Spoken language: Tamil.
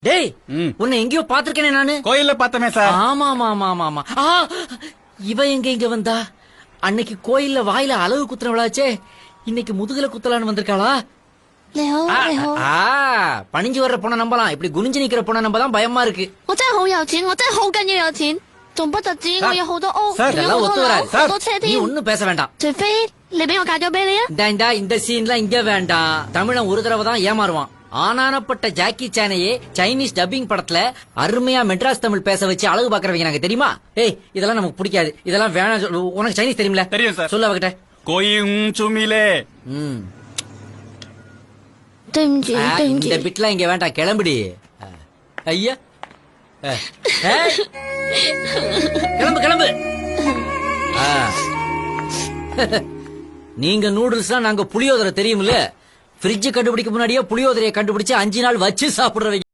டேய் உன்னை எங்கேயோ பாத்திருக்கேனே நானு. கோயில்ல பார்த்தமே சார். ஆமா ஆமா ஆமா ஆமா. இவ எங்க இங்க வந்தா? அன்னைக்கு கோயில்ல வாயில அளவு குத்துறவளாச்சே, இன்னைக்கு முதுகுல குத்தலான்னு வந்திருக்காளா? பணிஞ்சு வர்ற பொண்ண நம்பலாம், இப்படி குனிஞ்சு நிக்கிற பொண்ண நம்ப தான் பயமா இருக்கு. இதெல்லாம் ஒத்து வராது. நீ ஒண்ணும் பேச வேண்டாம். இந்த சீன்லாம் இங்க வேண்டாம். தமிழன் ஒரு தடவை தான் ஏமாறுவான். ஆனானப்பட்ட ஜாக்கி சானையே சைனீஸ் டப்பிங் படத்துல அருமையா மெட்ராஸ் தமிழ் பேச வச்சு அழகு பாக்குறவங்க நாங்க தெரியுமா? ஏய் இதெல்லாம் நமக்கு பிடிக்காது, இதெல்லாம் வேணாம். உனக்கு சைனீஸ் தெரியுமில? தெரியும் சார். சொல்ல அவகிட்ட. கோயும் சுமிலே. இந்த பிட்லாம் இங்க வேண்டாம், கிளம்புடி. ஐயா கிளம்பு கிளம்பு. நீங்க நூடுல்ஸ் நாங்க புளியோதரை தெரியுமில்ல? ஃப்ரிட்ஜ் கண்டுபிடிக்க முன்னாடியே புளியோதரையை கண்டுபிடிச்சு 5 நாள் வச்சு சாப்பிடுறவங்க.